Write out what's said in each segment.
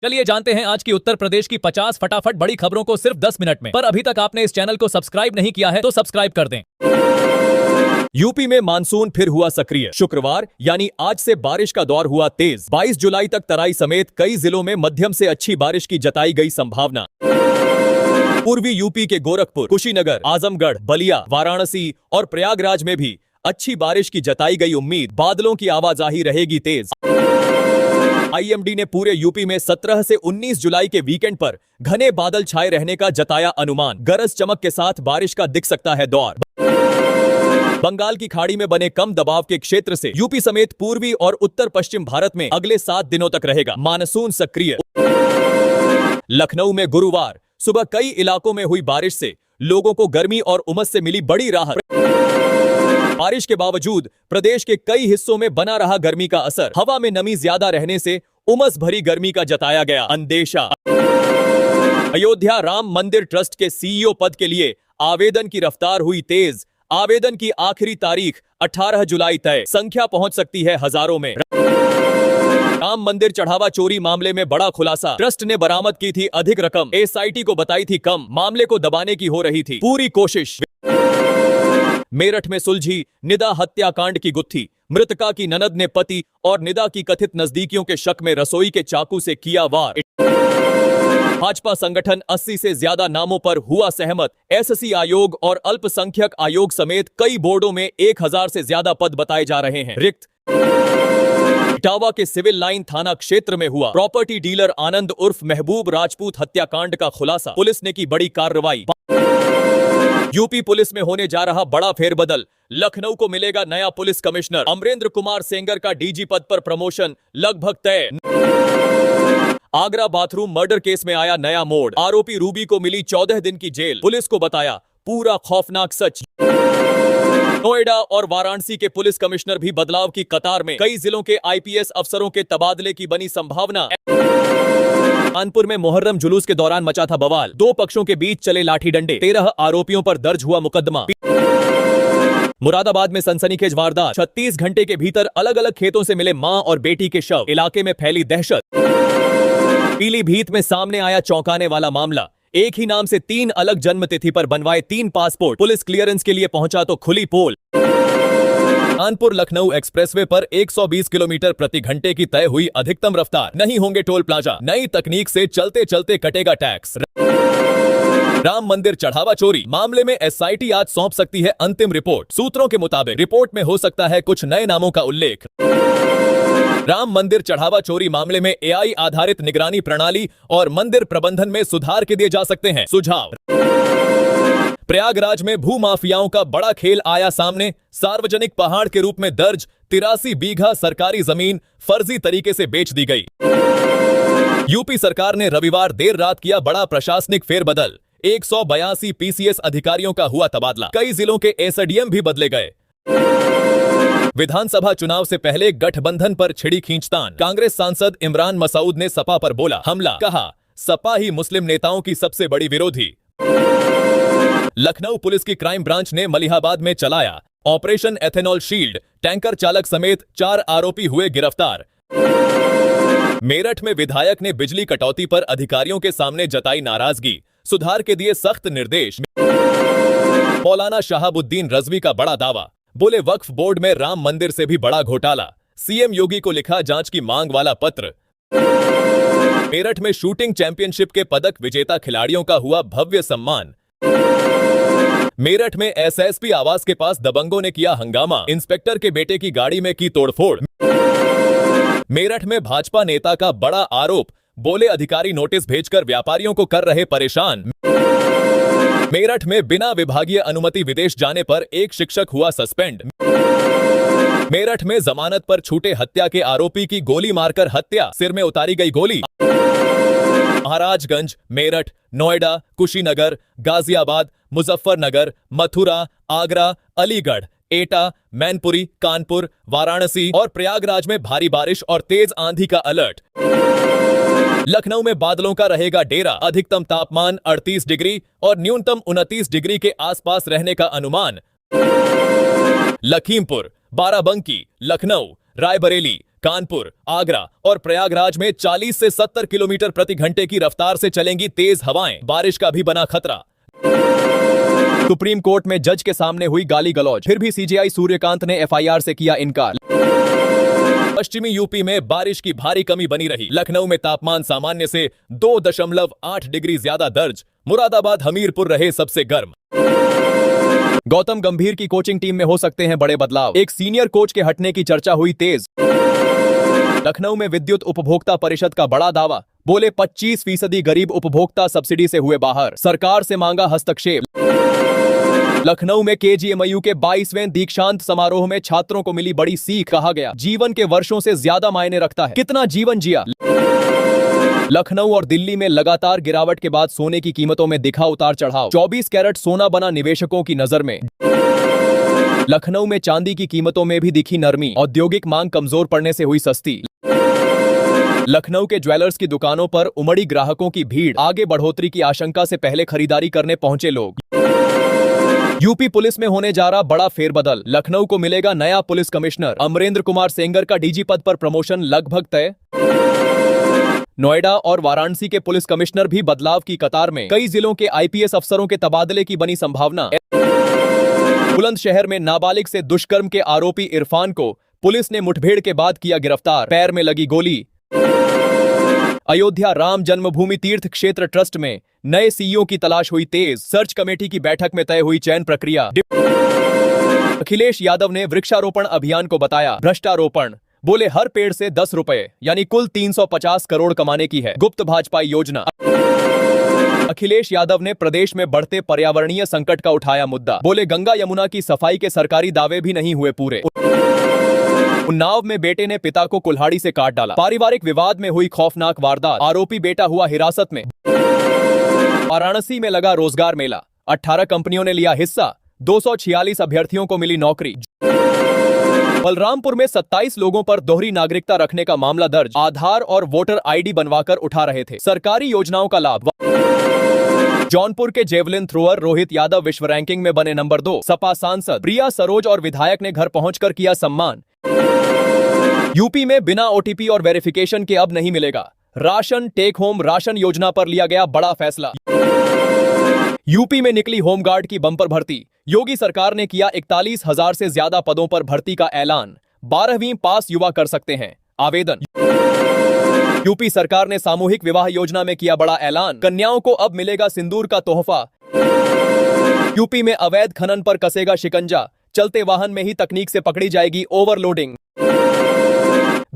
चलिए जानते हैं आज की उत्तर प्रदेश की 50 फटाफट बड़ी खबरों को सिर्फ 10 मिनट में। पर अभी तक आपने इस चैनल को सब्सक्राइब नहीं किया है तो सब्सक्राइब कर दें। यूपी में मानसून फिर हुआ सक्रिय। शुक्रवार यानी आज से बारिश का दौर हुआ तेज। 22 जुलाई तक तराई समेत कई जिलों में मध्यम से अच्छी बारिश की जताई गई संभावना। पूर्वी यूपी के गोरखपुर, कुशीनगर, आजमगढ़, बलिया, वाराणसी और प्रयागराज में भी अच्छी बारिश की जताई गई उम्मीद। बादलों की आवाजाही रहेगी तेज। आईएमडी ने पूरे यूपी में 17 से 19 जुलाई के वीकेंड पर घने बादल छाए रहने का जताया अनुमान। गरज चमक के साथ बारिश का दिख सकता है दौर। बंगाल की खाड़ी में बने कम दबाव के क्षेत्र से यूपी समेत पूर्वी और उत्तर पश्चिम भारत में अगले 7 दिनों तक रहेगा मानसून सक्रिय। लखनऊ में गुरुवार सुबह कई इलाकों में हुई बारिश से लोगों को गर्मी और उमस से मिली बड़ी राहत। बारिश के बावजूद प्रदेश के कई हिस्सों में बना रहा गर्मी का असर। हवा में नमी ज्यादा रहने से उमस भरी गर्मी का जताया गया अंदेशा। अयोध्या राम मंदिर ट्रस्ट के सीईओ पद के लिए आवेदन की रफ्तार हुई तेज। आवेदन की आखिरी तारीख 18 जुलाई तय। संख्या पहुंच सकती है हजारों में। राम मंदिर चढ़ावा चोरी मामले में बड़ा खुलासा। ट्रस्ट ने बरामद की थी अधिक रकम, एसआईटी को बताई थी कम। मामले को दबाने की हो रही थी पूरी कोशिश। मेरठ में सुलझी निदा हत्याकांड की गुत्थी। मृतका की ननद ने पति और निदा की कथित नजदीकियों के शक में रसोई के चाकू से किया वार। भाजपा संगठन 80 से ज्यादा नामों पर हुआ सहमत। एससी आयोग और अल्पसंख्यक आयोग समेत कई बोर्डों में 1000 से ज्यादा पद बताए जा रहे हैं रिक्त। इटावा के सिविल लाइन थाना क्षेत्र में हुआ प्रॉपर्टी डीलर आनंद उर्फ महबूब राजपूत हत्याकांड का खुलासा। पुलिस ने की बड़ी कार्रवाई। यूपी पुलिस में होने जा रहा बड़ा फेरबदल। लखनऊ को मिलेगा नया पुलिस कमिश्नर। अमरेंद्र कुमार सेंगर का डीजी पद पर प्रमोशन लगभग तय। आगरा बाथरूम मर्डर केस में आया नया मोड़। आरोपी रूबी को मिली 14 दिन की जेल। पुलिस को बताया पूरा खौफनाक सच। नोएडा और वाराणसी के पुलिस कमिश्नर भी बदलाव की कतार में। कई जिलों के आईपीएस अफसरों के तबादले की बनी संभावना। कानपुर में मोहर्रम जुलूस के दौरान मचा था बवाल। 2 पक्षों के बीच चले लाठी डंडे। 13 आरोपियों पर दर्ज हुआ मुकदमा। मुरादाबाद में सनसनीखेज वारदात। 36 घंटे के भीतर अलग अलग खेतों से मिले मां और बेटी के शव। इलाके में फैली दहशत। पीलीभीत में सामने आया चौंकाने वाला मामला। एक ही नाम से 3 अलग जन्म तिथि पर बनवाए 3 पासपोर्ट। पुलिस क्लियरेंस के लिए पहुंचा तो खुली पोल। कानपुर लखनऊ एक्सप्रेसवे पर 120 किलोमीटर प्रति घंटे की तय हुई अधिकतम रफ्तार। नहीं होंगे टोल प्लाजा। नई तकनीक से चलते चलते कटेगा टैक्स। राम मंदिर चढ़ावा चोरी मामले में एसआईटी आज सौंप सकती है अंतिम रिपोर्ट। सूत्रों के मुताबिक रिपोर्ट में हो सकता है कुछ नए नामों का उल्लेख। राम मंदिर चढ़ावा चोरी मामले में एआई आधारित निगरानी प्रणाली और मंदिर प्रबंधन में सुधार के दिए जा सकते हैं सुझाव। प्रयागराज में भूमाफियाओं का बड़ा खेल आया सामने। सार्वजनिक पहाड़ के रूप में दर्ज 83 बीघा सरकारी जमीन फर्जी तरीके से बेच दी गई। यूपी सरकार ने रविवार देर रात किया बड़ा प्रशासनिक फेरबदल। 182 पीसीएस अधिकारियों का हुआ तबादला। कई जिलों के एसडीएम भी बदले गए। विधानसभा चुनाव से पहले गठबंधन पर छिड़ी खींचतान। कांग्रेस सांसद इमरान मसूद ने सपा पर बोला हमला। कहा सपा ही मुस्लिम नेताओं की सबसे बड़ी विरोधी। लखनऊ पुलिस की क्राइम ब्रांच ने मलिहाबाद में चलाया ऑपरेशन एथेनॉल शील्ड। टैंकर चालक समेत 4 आरोपी हुए गिरफ्तार। मेरठ में विधायक ने बिजली कटौती पर अधिकारियों के सामने जताई नाराजगी। सुधार के दिए सख्त निर्देश। मौलाना शहाबुद्दीन रजवी का बड़ा दावा। बोले वक्फ बोर्ड में राम मंदिर से भी बड़ा घोटाला। सीएम योगी को लिखा जांच की मांग वाला पत्र। मेरठ में शूटिंग चैंपियनशिप के पदक विजेता खिलाड़ियों का हुआ भव्य सम्मान। मेरठ में एसएसपी आवास के पास दबंगों ने किया हंगामा। इंस्पेक्टर के बेटे की गाड़ी में की तोड़फोड़। मेरठ में भाजपा नेता का बड़ा आरोप। बोले अधिकारी नोटिस भेजकर व्यापारियों को कर रहे परेशान। मेरठ में बिना विभागीय अनुमति विदेश जाने पर एक शिक्षक हुआ सस्पेंड। मेरठ में जमानत पर छूटे हत्या के आरोपी की गोली मारकर हत्या। सिर में उतारी गई गोली। महाराजगंज, मेरठ, नोएडा, कुशीनगर, गाजियाबाद, मुजफ्फरनगर, मथुरा, आगरा, अलीगढ़, एटा, मैनपुरी, कानपुर, वाराणसी और प्रयागराज में भारी बारिश और तेज आंधी का अलर्ट। लखनऊ में बादलों का रहेगा डेरा। अधिकतम तापमान 38 डिग्री और न्यूनतम 29 डिग्री के आसपास रहने का अनुमान। लखीमपुर, बाराबंकी, लखनऊ, रायबरेली, कानपुर, आगरा और प्रयागराज में 40 से 70 किलोमीटर प्रति घंटे की रफ्तार से चलेंगी तेज हवाएं, बारिश का भी बना खतरा। सुप्रीम कोर्ट में जज के सामने हुई गाली गलौज, फिर भी सीजेआई सूर्यकांत ने एफआईआर से किया इनकार। पश्चिमी यूपी में बारिश की भारी कमी बनी रही। लखनऊ में तापमान सामान्य से 2.8 डिग्री ज्यादा दर्ज। मुरादाबाद, हमीरपुर रहे सबसे गर्म। गौतम गंभीर की कोचिंग टीम में हो सकते हैं बड़े बदलाव। एक सीनियर कोच के हटने की चर्चा हुई तेज। लखनऊ में विद्युत उपभोक्ता परिषद का बड़ा दावा, बोले 25% गरीब उपभोक्ता सब्सिडी से हुए बाहर, सरकार से मांगा हस्तक्षेप। लखनऊ में केजीएमयू के 22वें दीक्षांत समारोह में छात्रों को मिली बड़ी सीख, कहा गया जीवन के वर्षों से ज्यादा मायने रखता है कितना जीवन जिया। लखनऊ और दिल्ली में लगातार गिरावट के बाद सोने की कीमतों में दिखा उतार चढ़ाव। 24 कैरेट सोना बना निवेशकों की नजर में। लखनऊ में चांदी की कीमतों में भी दिखी नरमी, औद्योगिक मांग कमजोर पड़ने से हुई सस्ती। लखनऊ के ज्वेलर्स की दुकानों पर उमड़ी ग्राहकों की भीड़, आगे बढ़ोतरी की आशंका से पहले खरीदारी करने पहुंचे लोग। यूपी पुलिस में होने जा रहा बड़ा फेरबदल, लखनऊ को मिलेगा नया पुलिस कमिश्नर। अमरेंद्र कुमार सेंगर का डीजी पद पर प्रमोशन लगभग तय। नोएडा और वाराणसी के पुलिस कमिश्नर भी बदलाव की कतार में। कई जिलों के आईपीएस अफसरों के तबादले की बनी संभावना। बुलंदशहर में नाबालिग से दुष्कर्म के आरोपी इरफान को पुलिस ने मुठभेड़ के बाद किया गिरफ्तार, पैर में लगी गोली। अयोध्या राम जन्मभूमि तीर्थ क्षेत्र ट्रस्ट में नए सीईओ की तलाश हुई तेज। सर्च कमेटी की बैठक में तय हुई चयन प्रक्रिया। अखिलेश यादव ने वृक्षारोपण अभियान को बताया भ्रष्टारोपण, बोले हर पेड़ से 10 रुपए यानी कुल 350 करोड़ कमाने की है गुप्त भाजपा योजना। अखिलेश यादव ने प्रदेश में बढ़ते पर्यावरणीय संकट का उठाया मुद्दा, बोले गंगा यमुना की सफाई के सरकारी दावे भी नहीं हुए पूरे। उन्नाव में बेटे ने पिता को कुल्हाड़ी से काट डाला, पारिवारिक विवाद में हुई खौफनाक वारदात, आरोपी बेटा हुआ हिरासत में। वाराणसी में लगा रोजगार मेला, 18 कंपनियों ने लिया हिस्सा, 246 अभ्यर्थियों को मिली नौकरी। बलरामपुर में 27 लोगों पर दोहरी नागरिकता रखने का मामला दर्ज, आधार और वोटर आईडी बनवाकर उठा रहे थे सरकारी योजनाओं का लाभ। जौनपुर के जेवलिन थ्रोअर रोहित यादव विश्व रैंकिंग में बने नंबर 2। सपा सांसद प्रिया सरोज और विधायक ने घर पहुंचकर किया सम्मान। यूपी में बिना ओटीपी और वेरिफिकेशन के अब नहीं मिलेगा राशन। टेक होम राशन योजना पर लिया गया बड़ा फैसला। यूपी में निकली होमगार्ड की बंपर भर्ती, योगी सरकार ने किया 41,000 से ज्यादा पदों पर भर्ती का ऐलान। 12वीं पास युवा कर सकते हैं आवेदन। यूपी सरकार ने सामूहिक विवाह योजना में किया बड़ा ऐलान, कन्याओं को अब मिलेगा सिंदूर का तोहफा। यूपी में अवैध खनन पर कसेगा शिकंजा, चलते वाहन में ही तकनीक से पकड़ी जाएगी ओवरलोडिंग।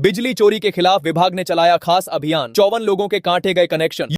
बिजली चोरी के खिलाफ विभाग ने चलाया खास अभियान, 54 लोगों के काटे गए कनेक्शन।